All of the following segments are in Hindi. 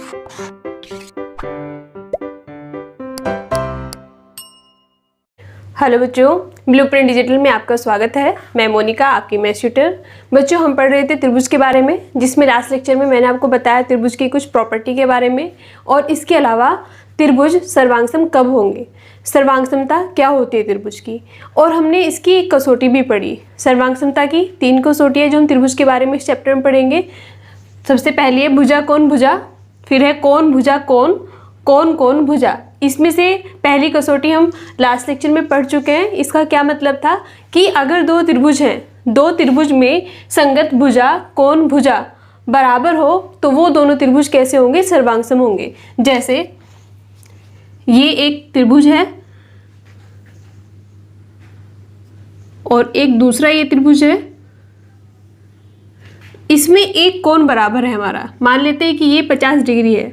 हेलो बच्चों, ब्लूप्रिंट डिजिटल में आपका स्वागत है। मैं मोनिका, आपकी मैथ्स ट्यूटर। बच्चों, हम पढ़ रहे थे त्रिभुज के बारे में, जिसमें लास्ट लेक्चर में मैंने आपको बताया त्रिभुज की कुछ प्रॉपर्टी के बारे में, और इसके अलावा त्रिभुज सर्वांगसम कब होंगे, सर्वांगसमता क्या होती है त्रिभुज की, और हमने इसकी एक कसौटी भी पढ़ी। सर्वांगसमता की 3 कसौटियाँ जो हम त्रिभुज के बारे में इस चैप्टर में पढ़ेंगे। सबसे पहली है भुजा कोण भुजा, फिर है कोण भुजा कोण, कोण कोण भुजा। इसमें से पहली कसौटी हम लास्ट लेक्चर में पढ़ चुके हैं। इसका क्या मतलब था कि अगर दो त्रिभुज हैं, दो त्रिभुज में संगत भुजा कोण भुजा बराबर हो तो वो दोनों त्रिभुज कैसे होंगे, सर्वांगसम होंगे। जैसे ये एक त्रिभुज है और एक दूसरा ये त्रिभुज है, इसमें एक कोण बराबर है हमारा। मान लेते हैं कि ये 50 डिग्री है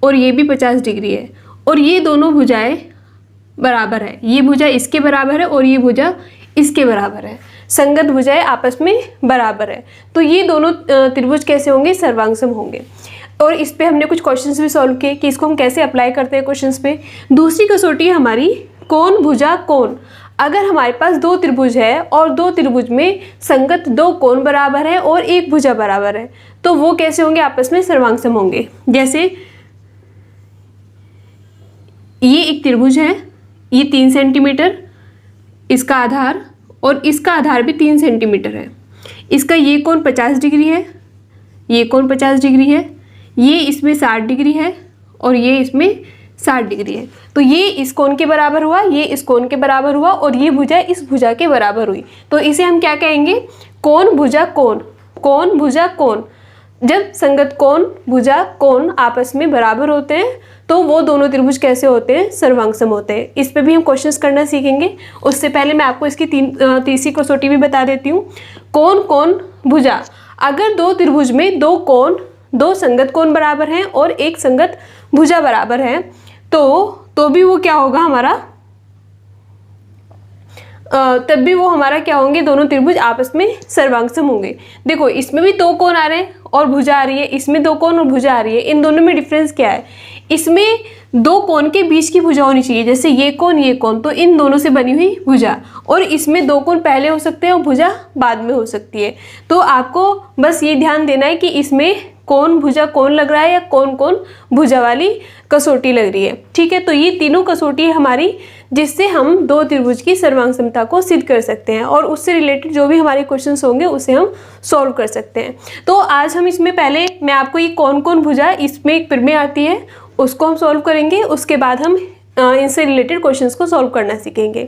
और ये भी 50 डिग्री है, और ये दोनों भुजाएं बराबर है। ये भुजा इसके बराबर है और ये भुजा इसके बराबर है। संगत भुजाएं आपस में बराबर है, तो ये दोनों त्रिभुज कैसे होंगे, सर्वांगसम होंगे। और इस पे हमने कुछ क्वेश्चंस भी सॉल्व किए कि इसको हम कैसे अप्लाई करते हैं क्वेश्चंस पे। दूसरी कसौटी है हमारी कोण भुजा कोण। अगर हमारे पास दो त्रिभुज है और दो त्रिभुज में संगत दो कोण बराबर है और एक भुजा बराबर है, तो वो कैसे होंगे, आपस में सर्वांगसम होंगे। जैसे ये एक त्रिभुज है, ये 3 सेंटीमीटर इसका आधार और इसका आधार भी 3 सेंटीमीटर है। इसका ये कोण 50 डिग्री है, ये कोण 50 डिग्री है, ये इसमें 60 डिग्री है और ये इसमें 60 डिग्री है। तो ये इस कोण के बराबर हुआ, ये इस कोण के बराबर हुआ और ये भुजा इस भुजा के बराबर हुई। तो इसे हम क्या कहेंगे, कोण भुजा कोण, कोण भुजा कोण। जब संगत कोण भुजा कोण आपस में बराबर होते हैं तो वो दोनों त्रिभुज कैसे होते हैं, सर्वांगसम होते हैं। इस पे भी हम क्वेश्चंस करना सीखेंगे। उससे पहले मैं आपको इसकी तीसरी कसौटी भी बता देती हूँ। कोण कोण भुजा। अगर दो त्रिभुज में दो कोण, दो संगत कोण बराबर हैं और एक संगत भुजा बराबर है, तो भी वो क्या होगा हमारा, तब भी वो हमारा क्या होंगे, दोनों त्रिभुज आपस में सर्वांगसम होंगे। देखो, इसमें भी दो कोण आ रहे हैं और भुजा आ रही है, इसमें दो कोण और भुजा आ रही है। इन दोनों में डिफरेंस क्या है, इसमें दो कोण के बीच की भुजा होनी चाहिए, जैसे ये कोण, तो इन दोनों से बनी हुई भुजा। और इसमें दो कोण पहले हो सकते हैं और भुजा बाद में हो सकती है। तो आपको बस ये ध्यान देना है कि इसमें कोण भुजा कोण लग रहा है या कोण कोण भुजा वाली कसौटी लग रही है। ठीक है, तो ये तीनों कसौटी है हमारी, जिससे हम दो त्रिभुज की सर्वांगसमता को सिद्ध कर सकते हैं और उससे रिलेटेड जो भी हमारे क्वेश्चंस होंगे उसे हम सॉल्व कर सकते हैं। तो आज हम इसमें पहले मैं आपको ये कोण कोण भुजा इसमें एक प्रमेय आती है, उसको हम सॉल्व करेंगे। उसके बाद हम इनसे रिलेटेड क्वेश्चंस को सॉल्व करना सीखेंगे।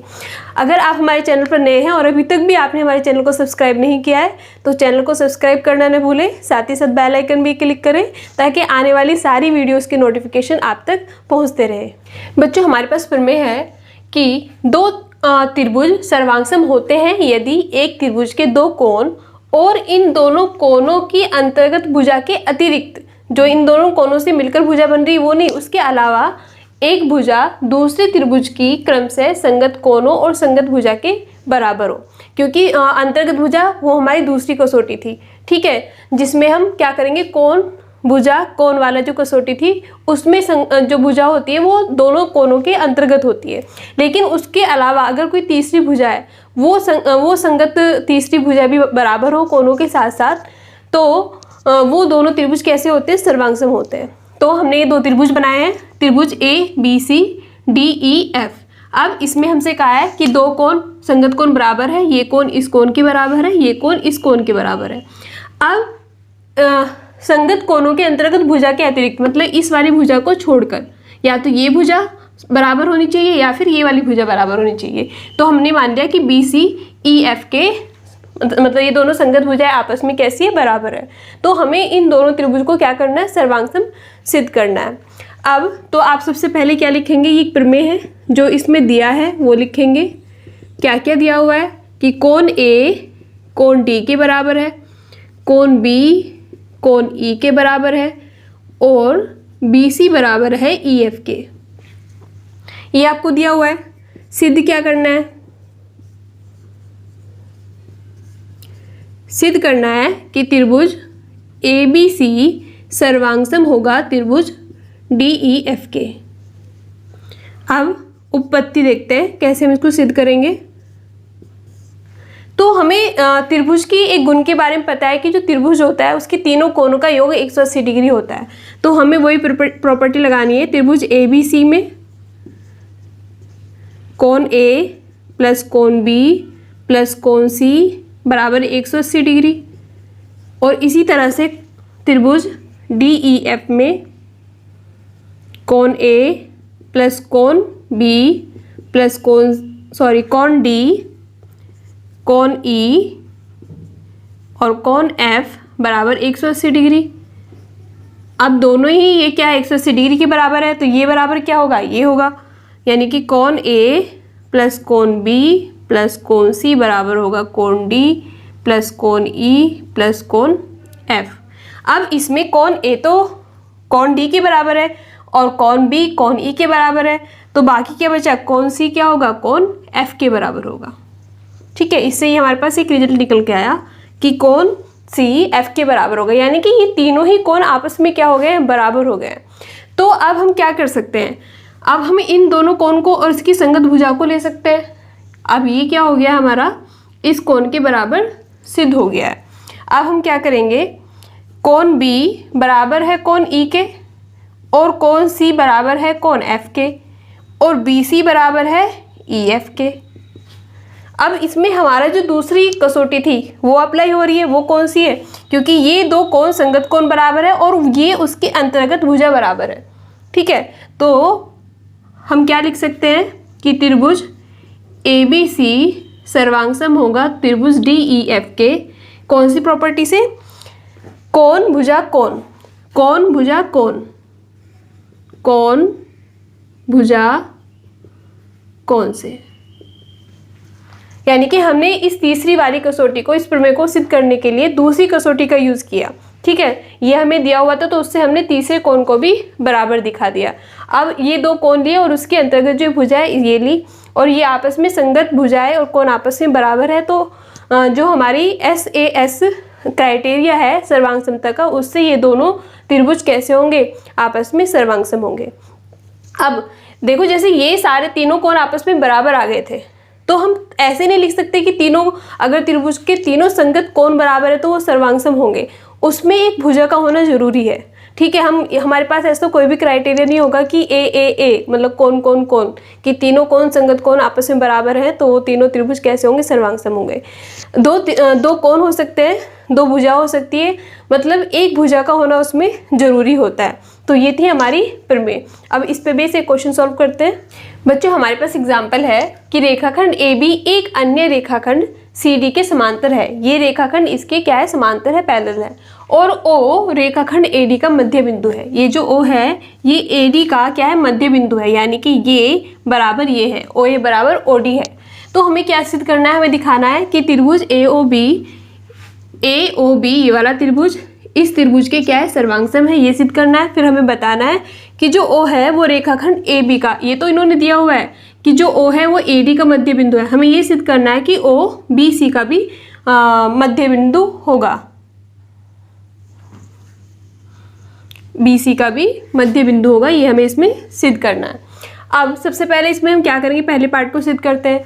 अगर आप हमारे चैनल पर नए हैं और अभी तक भी आपने हमारे चैनल को सब्सक्राइब नहीं किया है तो चैनल को सब्सक्राइब करना न भूलें, साथ ही साथ बेल आइकन भी क्लिक करें ताकि आने वाली सारी वीडियोस के नोटिफिकेशन आप तक पहुंचते रहे। बच्चों, हमारे पास प्रमेय है कि दो त्रिभुज सर्वांगसम होते हैं यदि एक त्रिभुज के दो कोण और इन दोनों कोणों की अंतर्गत भुजा के अतिरिक्त, जो इन दोनों कोणों से मिलकर भुजा बन रही वो नहीं, उसके अलावा एक भुजा दूसरे त्रिभुज की क्रमशः संगत कोणों और संगत भुजा के बराबर हो। क्योंकि अंतर्गत भुजा वो हमारी दूसरी कसौटी थी, ठीक है, जिसमें हम क्या करेंगे, कोण भुजा कोण वाला जो कसौटी थी उसमें जो भुजा होती है वो दोनों कोणों के अंतर्गत होती है। लेकिन उसके अलावा अगर कोई तीसरी भुजा है, वो संगत तीसरी भुजा भी बराबर हो कोणों के साथ साथ, तो वो दोनों त्रिभुज कैसे होते हैं, सर्वांगसम होते हैं। तो हमने ये दो त्रिभुज बनाए हैं, त्रिभुज ABCDEF। अब इसमें हमसे कहा है कि दो कोण संगत कोण बराबर है, ये कोण इस कोण के बराबर है, ये कोण इस कोण के बराबर है। अब संगत कोणों के अंतर्गत भुजा के अतिरिक्त, मतलब इस वाली भुजा को छोड़कर, या तो ये भुजा बराबर होनी चाहिए या फिर ये वाली भुजा बराबर होनी चाहिए। तो हमने मान लिया कि BCEF के मतलब ये दोनों संगत भुजाएं आपस में कैसी है, बराबर है। तो हमें इन दोनों त्रिभुज को क्या करना है, सर्वांगसम सिद्ध करना है। अब तो आप सबसे पहले क्या लिखेंगे, ये प्रमेय है जो इसमें दिया है वो लिखेंगे। क्या क्या दिया हुआ है कि कोण A कोण D के बराबर है, कोण B कोण E के बराबर है और BC बराबर है EF के। ये आपको दिया हुआ है। सिद्ध क्या करना है, सिद्ध करना है कि त्रिभुज ABC सर्वांगसम होगा त्रिभुज DEF के। अब उपपत्ति देखते हैं कैसे हम इसको सिद्ध करेंगे। तो हमें त्रिभुज की एक गुण के बारे में पता है कि जो त्रिभुज होता है उसके तीनों कोनों का योग 180 डिग्री होता है। तो हमें वही प्रॉपर्टी लगानी है। त्रिभुज ABC में कोण A प्लस कोण B प्लस कोण C बराबर 180 डिग्री, और इसी तरह से त्रिभुज DEF में कोण A प्लस कोण B प्लस कोण D कोण E और कोण F बराबर 180 डिग्री। अब दोनों ही ये क्या है 180 डिग्री के बराबर है, तो ये बराबर क्या होगा, ये होगा, यानी कि कोण A प्लस कोण B प्लस कोण C बराबर होगा कोण D प्लस कोण E प्लस कोण F। अब इसमें कोण A तो कोण D के बराबर है और कोण B कोण E के बराबर है, तो बाकी क्या बचा, कोण C क्या होगा, कोण F के बराबर होगा। ठीक है, इससे ही हमारे पास एक रिजल्ट निकल के आया कि कोण C F के बराबर होगा, यानी कि ये तीनों ही कोण आपस में क्या हो गए, बराबर हो गए। तो अब हम क्या कर सकते हैं, अब हम इन दोनों कोण को और इसकी संगत भुजा को ले सकते हैं। अब ये क्या हो गया हमारा, इस कोण के बराबर सिद्ध हो गया है। अब हम क्या करेंगे, कोण B बराबर है कोण E के और कोण C बराबर है कोण F के और BC बराबर है EF के। अब इसमें हमारा जो दूसरी कसौटी थी वो अप्लाई हो रही है, वो कौन सी है, क्योंकि ये दो कोण संगत कोण बराबर है और ये उसके अंतर्गत भुजा बराबर है। ठीक है, तो हम क्या लिख सकते हैं कि त्रिभुज ABC सर्वांगसम होगा त्रिभुज DEF के कौन सी प्रॉपर्टी से, कोण भुजा कोण, कोण भुजा कोण, कोण भुजा कोण से। यानी कि हमने इस तीसरी वाली कसौटी को, इस प्रमेय को सिद्ध करने के लिए दूसरी कसौटी का यूज किया। ठीक है, ये हमें दिया हुआ था तो उससे हमने तीसरे कोण को भी बराबर दिखा दिया। अब ये दो कोण लिए और उसके अंतर्गत जो भुजा है ये ली, और ये आपस में संगत भुजाएं और कोण आपस में बराबर है, तो जो हमारी SAS क्राइटेरिया है सर्वांग समता का, उससे ये दोनों त्रिभुज कैसे होंगे, आपस में सर्वांगसम होंगे। अब देखो, जैसे ये सारे तीनों कोण आपस में बराबर आ गए थे, तो हम ऐसे नहीं लिख सकते कि तीनों, अगर त्रिभुज के तीनों संगत कोण बराबर है तो वो सर्वांगसम होंगे, उसमें एक भुजा का होना जरूरी है। ठीक है, हमारे पास ऐसा कोई भी क्राइटेरिया नहीं होगा कि A मतलब कोण कोण कोण, कि तीनों कोण संगत कोण आपस में बराबर हैं तो वो तीनों त्रिभुज कैसे होंगे, सर्वांगसम होंगे। दो कोण हो सकते हैं, दो भुजा हो सकती है, मतलब एक भुजा का होना उसमें जरूरी होता है। तो ये थी हमारी प्रमेय। अब इस पे बेस एक क्वेश्चन सॉल्व करते हैं। बच्चों, हमारे पास एग्जाम्पल है कि रेखाखंड AB एक अन्य रेखाखंड CD के समांतर है। ये रेखाखंड इसके क्या है, समांतर है, पैरेलल है, और O रेखाखंड AD का मध्य बिंदु है। ये जो O है ये AD का क्या है, मध्य बिंदु है, यानी कि ये बराबर ये है, OA बराबर OD है। तो हमें क्या सिद्ध करना है, हमें दिखाना है कि त्रिभुज AOB ये वाला त्रिभुज इस त्रिभुज के क्या है, सर्वांगसम है, ये सिद्ध करना है। फिर हमें बताना है कि जो O है वो रेखाखंड AB का, ये तो इन्होंने दिया हुआ है कि जो O है वो AD का मध्य बिंदु है, हमें ये सिद्ध करना है कि O BC का भी मध्य बिंदु होगा, BC का भी मध्य बिंदु होगा, ये हमें इसमें सिद्ध करना है। अब सबसे पहले इसमें हम क्या करेंगे, पहले पार्ट को सिद्ध करते हैं।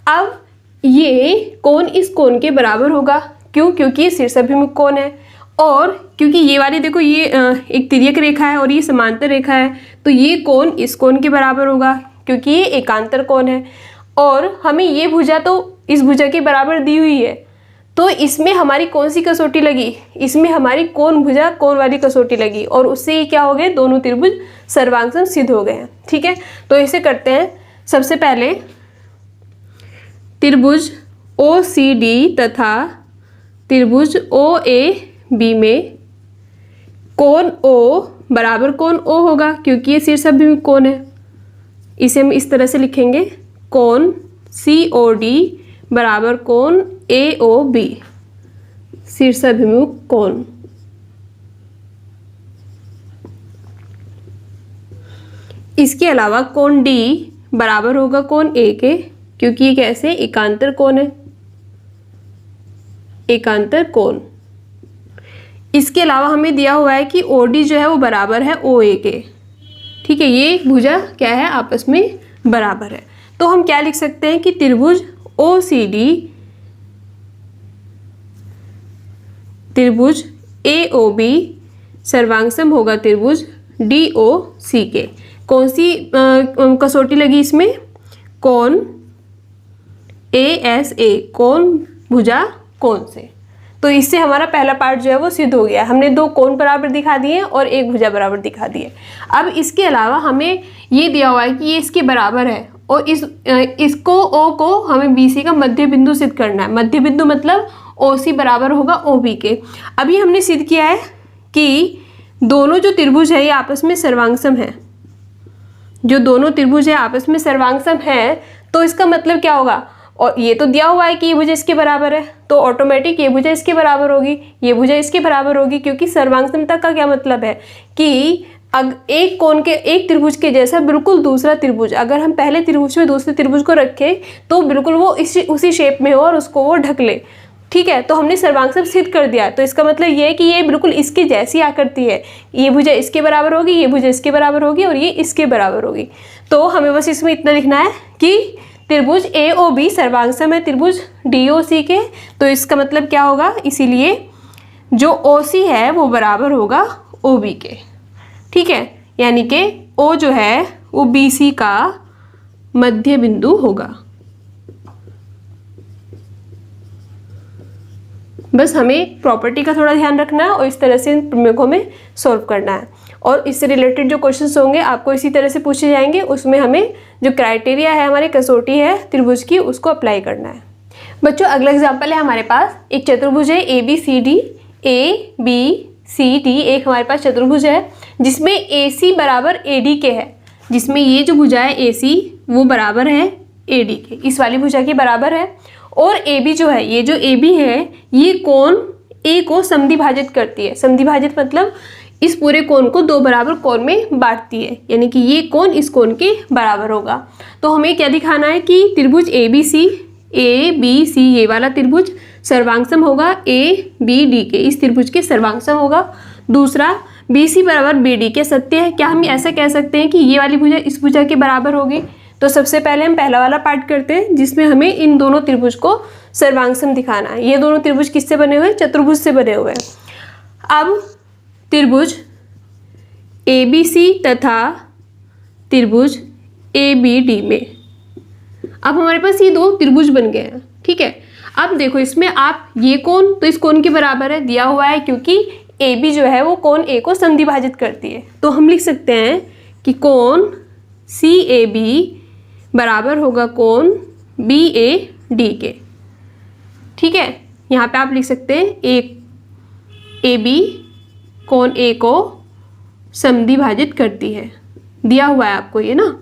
अब ये कोण इस कोण के बराबर होगा, क्यों, क्योंकि ये शीर्षाभिमुख कोण है, और क्योंकि ये वाली देखो ये एक तिर्यक रेखा है और ये समांतर रेखा है, तो ये कोण इस कोण के बराबर होगा क्योंकि ये एकांतर कोण है, और हमें ये भुजा तो इस भुजा के बराबर दी हुई है, तो इसमें हमारी कौन सी कसौटी लगी, इसमें हमारी कोण भुजा कोण वाली कसौटी लगी, और उससे ये क्या हो गए, दोनों त्रिभुज सर्वांगसम सिद्ध हो गए हैं। ठीक है, तो इसे करते हैं। सबसे पहले त्रिभुज OCD तथा त्रिभुज OAB में कोण O बराबर कोण O होगा, क्योंकि ये शीर्षाभिमुख कोण है। इसे हम इस तरह से लिखेंगे, कोण COD बराबर कोण AOB, शीर्षाभिमुख कोण। इसके अलावा कोण D बराबर होगा कोण A के, क्योंकि ये कैसे, एकांतर कोण है, एकांतर कोण। इसके अलावा हमें दिया हुआ है कि OD जो है वो बराबर है OA के, ठीक है, ये भुजा क्या है, आपस में बराबर है। तो हम क्या लिख सकते हैं कि त्रिभुज OCD, त्रिभुज AOB सर्वांगसम होगा त्रिभुज DOC के। कौन सी कसौटी लगी इसमें, कोण ASA, कोण भुजा कोण से। तो इससे हमारा पहला पार्ट जो है वो सिद्ध हो गया। हमने 2 कोण बराबर दिखा दिए और 1 भुजा बराबर दिखा दिए। अब इसके अलावा हमें ये दिया हुआ है कि ये इसके बराबर है और इसको O को हमें BC का मध्य बिंदु सिद्ध करना है। मध्य बिंदु मतलब OC बराबर होगा OB के। अभी हमने सिद्ध किया है कि दोनों जो त्रिभुज है ये आपस में सर्वांगसम है। जो दोनों त्रिभुज है आपस में सर्वांगसम है, तो इसका मतलब क्या होगा, और ये तो दिया हुआ है कि ये भुजा इसके बराबर है, तो ऑटोमेटिक ये भुजा इसके बराबर होगी, ये भुजा इसके बराबर होगी, क्योंकि सर्वांगसमता का क्या मतलब है कि एक कोण के, एक त्रिभुज के जैसा बिल्कुल दूसरा त्रिभुज, अगर हम पहले त्रिभुज में दूसरे त्रिभुज को रखें तो बिल्कुल वो उसी शेप में हो और उसको वो ढक ले। ठीक है, तो हमने सर्वांगसम सिद्ध कर दिया। तो इसका मतलब ये है कि ये बिल्कुल इसकी जैसी आकृति है, ये भुजा इसके बराबर होगी, ये भुजा इसके बराबर होगी और ये इसके बराबर होगी। तो हमें बस इसमें इतना लिखना है कि त्रिभुज AOB सर्वांगसम है त्रिभुज DOC के। तो इसका मतलब क्या होगा, इसीलिए जो OC है वो बराबर होगा OB के। ठीक है, यानी कि O जो है वो BC का मध्य बिंदु होगा। बस हमें प्रॉपर्टी का थोड़ा ध्यान रखना है और इस तरह से इन प्रमेयों में सॉल्व करना है। और इससे रिलेटेड जो क्वेश्चंस होंगे आपको इसी तरह से पूछे जाएंगे, उसमें हमें जो क्राइटेरिया है, हमारी कसौटी है त्रिभुज की, उसको अप्लाई करना है। बच्चों अगला एग्जाम्पल है हमारे पास, एक चतुर्भुज है ABCD, ABCD एक हमारे पास चतुर्भुज है जिसमें AC बराबर AD के है। जिसमें ये जो भुजा है AC वो बराबर है AD के, इस वाली भुजा के बराबर है। और AB जो है, ये जो AB है ये कोण A को समद्विभाजित करती है। समद्विभाजित मतलब इस पूरे कोण को 2 बराबर कोण में बांटती है, यानी कि ये कोण इस कोण के बराबर होगा। तो हमें क्या दिखाना है कि त्रिभुज ABC ये वाला त्रिभुज सर्वांगसम होगा ABD के, इस त्रिभुज के सर्वांगसम होगा। दूसरा BC बराबर BD के सत्य है। क्या हम ऐसा कह सकते हैं कि ये वाली भुजा इस भुजा के बराबर होगी? तो सबसे पहले हम पहला वाला पार्ट करते हैं जिसमें हमें इन दोनों त्रिभुज को सर्वांगसम दिखाना है। ये दोनों त्रिभुज किससे बने हुए हैं? चतुर्भुज से बने हुए हैं। अब त्रिभुज ABC तथा त्रिभुज ABD में अब हमारे पास ये 2 त्रिभुज बन गए हैं। ठीक है, अब देखो इसमें आप ये कोण तो इस कोण के बराबर है, दिया हुआ है क्योंकि AB जो है वो कोण A को समद्विभाजित करती है। तो हम लिख सकते हैं कि कोण CAB बराबर होगा कोण BAD के। ठीक है, यहाँ पे आप लिख सकते हैं एक AB कोण A को समद्विभाजित करती है, दिया हुआ है आपको ये ना।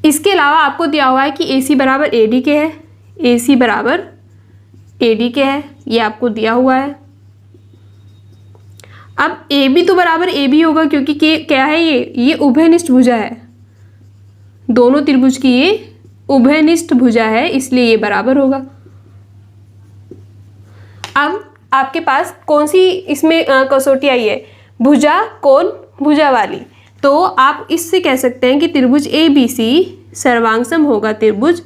इसके अलावा आपको दिया हुआ है कि AC बराबर AD के है, AC बराबर AD के है, ये आपको दिया हुआ है। अब AB तो बराबर AB होगा क्योंकि क्या है ये उभयनिष्ठ भुजा है, दोनों त्रिभुज की ये उभयनिष्ठ भुजा है, इसलिए ये बराबर होगा। अब आपके पास कौन सी इसमें कसौटी आई है? भुजा कोण भुजा वाली। तो आप इससे कह सकते हैं कि त्रिभुज ABC सर्वांगसम होगा त्रिभुज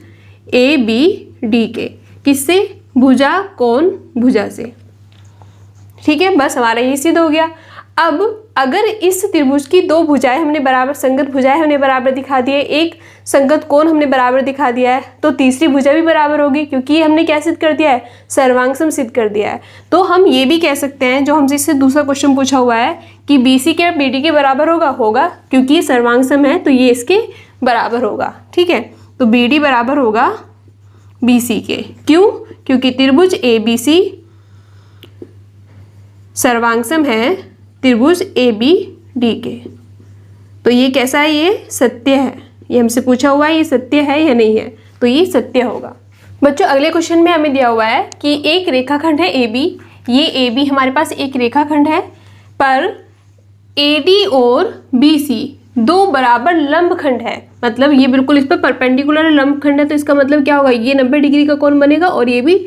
ABD के। किससे? भुजा कोण भुजा से। ठीक है, बस हमारा ये सिद्ध हो गया। अब अगर इस त्रिभुज की 2 भुजाएं हमने बराबर, संगत भुजाएं हमने बराबर दिखा दी है, एक संगत कोण हमने बराबर दिखा दिया है, तो तीसरी भुजा भी बराबर होगी क्योंकि हमने क्या सिद्ध कर दिया है? सर्वांगसम सिद्ध कर दिया है। तो हम ये भी कह सकते हैं, जो हमसे इससे दूसरा क्वेश्चन पूछा हुआ है कि BC क्या BD के बराबर होगा क्योंकि ये सर्वांगसम है तो ये इसके बराबर होगा। ठीक है, तो BD बराबर होगा BC के। क्यों? क्योंकि त्रिभुज ABC सर्वांगसम है त्रिभुज ABD के। तो ये कैसा है? ये सत्य है। ये हमसे पूछा हुआ है ये सत्य है या नहीं है, तो ये सत्य होगा। बच्चों अगले क्वेश्चन में हमें दिया हुआ है कि एक रेखाखंड है AB, ये AB हमारे पास एक रेखाखंड है, पर AD और BC 2 बराबर लंबखंड है। मतलब ये बिल्कुल इस पर परपेंडिकुलर लंबखंड है, तो इसका मतलब क्या होगा? ये 90 डिग्री का कोण बनेगा और ये भी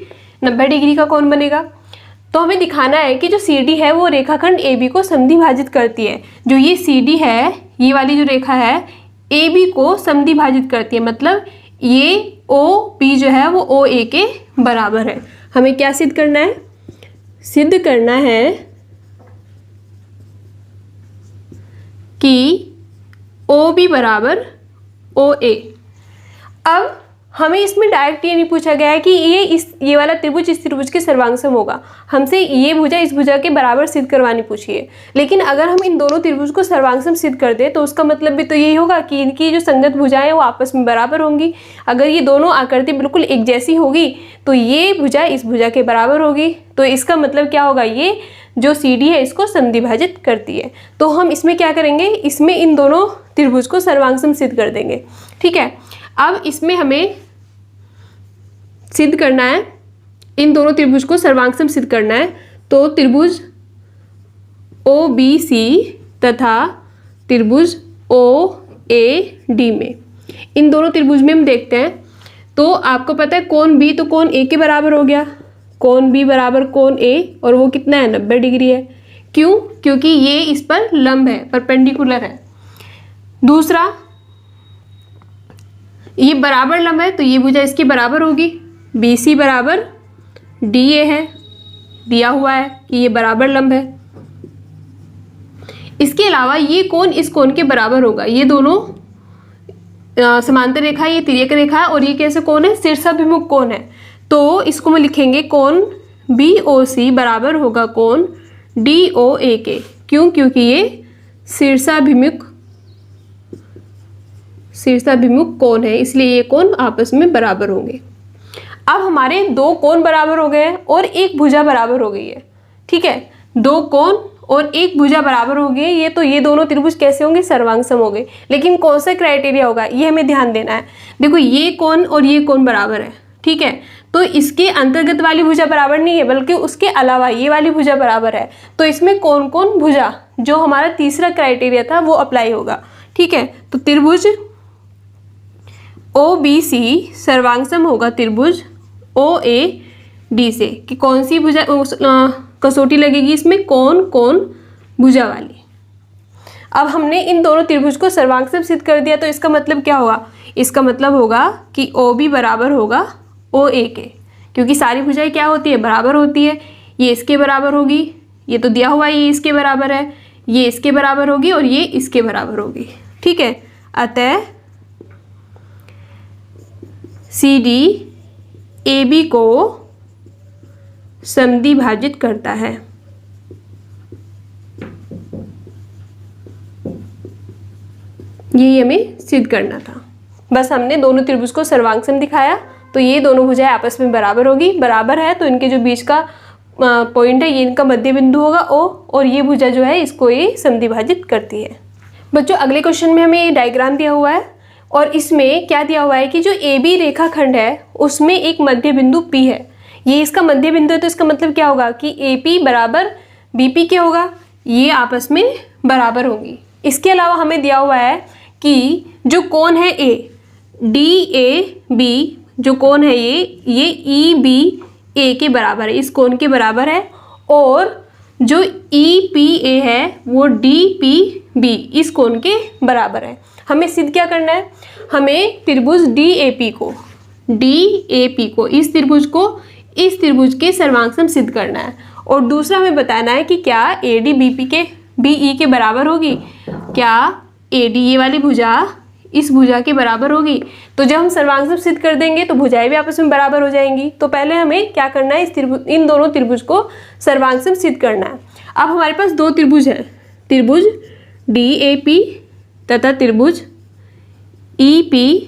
90 डिग्री का कोण बनेगा। तो हमें दिखाना है कि जो CD है वो रेखाखंड AB को समद्विभाजित करती है। जो ये CD है, ये वाली जो रेखा है AB को समद्विभाजित करती है, मतलब ये OB जो है वो OA के बराबर है। हमें क्या सिद्ध करना है? सिद्ध करना है कि OB बराबर OA। अब हमें इसमें डायरेक्ट ये नहीं पूछा गया है कि ये वाला त्रिभुज इस त्रिभुज के सर्वांगसम होगा। हमसे ये भुजा इस भुजा के बराबर सिद्ध करवानी पूछी है। लेकिन अगर हम इन दोनों त्रिभुज को सर्वांगसम सिद्ध कर दें तो उसका मतलब भी तो यही होगा कि इनकी जो संगत भुजाएं हैं वो आपस में बराबर होंगी। अगर ये दोनों आकृति बिल्कुल एक जैसी होगी तो ये भुजा इस भुजा के बराबर होगी। तो इसका मतलब क्या होगा? ये जो CD है इसको समद्विभाजित करती है। तो हम इसमें क्या करेंगे? इसमें इन दोनों त्रिभुज को सर्वांगसम सिद्ध कर देंगे। ठीक है, अब इसमें हमें सिद्ध करना है, इन दोनों त्रिभुज को सर्वांगसम सिद्ध करना है। तो त्रिभुज OBC तथा त्रिभुज OAD में, इन दोनों त्रिभुज में हम देखते हैं तो आपको पता है कोण B तो कोण A के बराबर हो गया। कोण B बराबर कोण A, और वो कितना है? 90 डिग्री है। क्यों? क्योंकि ये इस पर लंब है, परपेंडिकुलर है। दूसरा, ये बराबर लंब है तो ये भुजा इसके बराबर होगी। BC बराबर DA है, दिया हुआ है कि ये बराबर लंब है। इसके अलावा ये कोण इस कोण के बराबर होगा। ये दोनों समांतर रेखा, ये तिर्यक रेखा है, और ये कैसे कोण है? शीर्षाभिमुख कोण है। तो इसको हम लिखेंगे कोण BOC बराबर होगा कोण DOA के। क्यों? क्योंकि ये शीर्षाभिमुख कोण है, इसलिए ये कोण आपस में बराबर होंगे। अब हमारे दो कोण बराबर हो गए हैं और एक भुजा बराबर हो गई है। ठीक है, दो कोण और एक भुजा बराबर हो गई है, तो ये दोनों त्रिभुज कैसे होंगे? सर्वांगसम हो गए। लेकिन कौन सा क्राइटेरिया होगा ये हमें ध्यान देना है। देखो, ये कोण और ये कोण बराबर है। ठीक है, तो इसके अंतर्गत वाली भुजा बराबर नहीं है, बल्कि उसके अलावा ये वाली भुजा बराबर है। तो इसमें कौन कौन भुजा, जो हमारा तीसरा क्राइटेरिया था, वो अप्लाई होगा। ठीक है, तो त्रिभुज OBC सर्वांगसम होगा त्रिभुज OAD से। कि कौन सी भुजा कसौटी लगेगी इसमें? कौन कौन भुजा वाली। अब हमने इन दोनों त्रिभुज को सर्वांगसम सिद्ध कर दिया, तो इसका मतलब क्या होगा? इसका मतलब होगा कि OB बराबर होगा OA के, क्योंकि सारी भुजाएं क्या होती है? बराबर होती है। ये इसके बराबर होगी, ये तो दिया हुआ है, ये इसके बराबर है, ये इसके बराबर होगी और ये इसके बराबर होगी। ठीक है, अतः CD AB को समद्विभाजित करता है। यही हमें सिद्ध करना था। बस हमने दोनों त्रिभुज को सर्वांगसम दिखाया, तो ये दोनों भुजाएं आपस में बराबर होगी। बराबर है तो इनके जो बीच का पॉइंट है ये इनका मध्य बिंदु होगा O, और ये भुजा जो है इसको ये समद्विभाजित करती है। बच्चों, अगले क्वेश्चन में हमें ये डायग्राम दिया हुआ है और इसमें क्या दिया हुआ है कि जो AB रेखाखंड है उसमें एक मध्य बिंदु P है। ये इसका मध्य बिंदु है, तो इसका मतलब क्या होगा कि AP बराबर BP के होगा। ये आपस में बराबर होंगी। इसके अलावा हमें दिया हुआ है कि जो कोण है A, DAB जो कोण है ये EBA के बराबर है, इस कोण के बराबर है। और जो EPA है वो DPB इस कोण के बराबर है। हमें सिद्ध क्या करना है? हमें त्रिभुज DAP को इस त्रिभुज के सर्वांगसम सिद्ध करना है। और दूसरा हमें बताना है कि क्या AD BE के बराबर होगी, क्या AD ये वाली भुजा इस भुजा के बराबर होगी। तो जब हम सर्वांगसम सिद्ध कर देंगे तो भुजाएं भी आपस में बराबर हो जाएंगी। तो पहले हमें क्या करना है? इन दोनों त्रिभुज को सर्वांगसम सिद्ध करना है। अब हमारे पास दो त्रिभुज हैं, त्रिभुज DAP तथा त्रिभुज EBP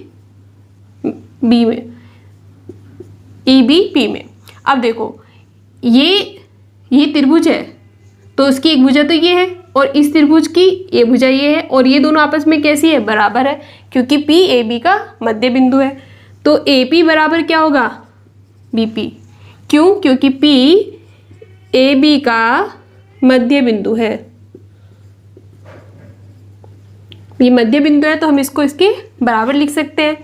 में। अब देखो, ये त्रिभुज है तो उसकी एक भुजा तो ये है, और इस त्रिभुज की ये भुजा ये है, और ये दोनों आपस में कैसी है? बराबर है, क्योंकि PAB का मध्य बिंदु है। तो AP बराबर क्या होगा? BP। क्यों? क्योंकि PAB का मध्य बिंदु है। ये मध्य बिंदु है तो हम इसको इसके बराबर लिख सकते हैं।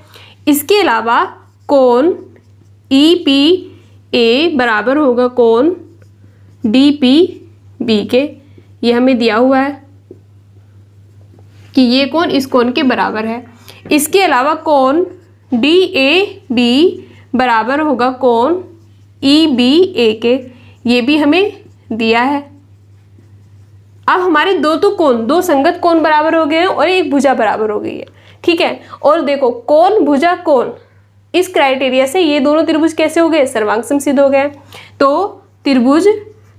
इसके अलावा कोण EPA बराबर होगा कोण डी पी बी के, ये हमें दिया हुआ है कि ये कोण इस कोण के बराबर है। इसके अलावा कोण डी ए बी बराबर होगा कोण ई बी ए के, ये भी हमें दिया है। अब हमारे दो संगत कोण बराबर हो गए हैं और एक भुजा बराबर हो गई है, ठीक है। और देखो कोण भुजा कोण, इस क्राइटेरिया से ये दोनों त्रिभुज कैसे हो गए, सर्वांग समसिद्ध हो गए। तो त्रिभुज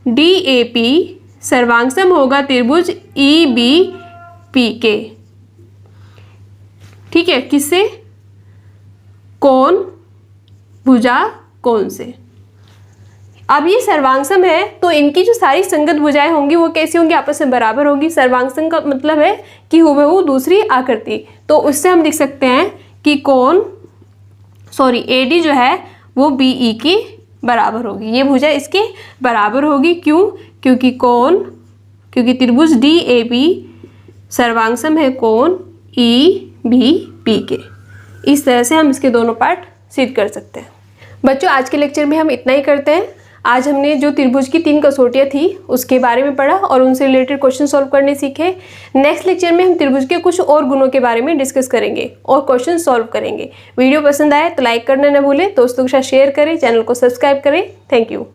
डी ए पी सर्वांग सम होगा त्रिभुज ई बी पी के, ठीक है। किससे, कोण भुजा कोण से। अब ये सर्वांगसम है तो इनकी जो सारी संगत भुजाएं होंगी वो कैसी होंगी, आपस में बराबर होगी। सर्वांगसम का मतलब है कि हुबहू दूसरी आकृति, तो उससे हम लिख सकते हैं कि कोण AD जो है वो BE की बराबर होगी, ये भुजा इसके बराबर होगी। क्यों, क्योंकि त्रिभुज DAB सर्वांगसम है कोण EBP के। इस तरह से हम इसके दोनों पार्ट सिद्ध कर सकते हैं। बच्चों आज के लेक्चर में हम इतना ही करते हैं। आज हमने जो त्रिभुज की 3 कसौटियाँ थी उसके बारे में पढ़ा और उनसे रिलेटेड क्वेश्चन सॉल्व करने सीखे। नेक्स्ट लेक्चर में हम त्रिभुज के कुछ और गुणों के बारे में डिस्कस करेंगे और क्वेश्चन सॉल्व करेंगे। वीडियो पसंद आए तो लाइक करना न भूलें, दोस्तों के साथ शेयर करें, चैनल को सब्सक्राइब करें। Thank you.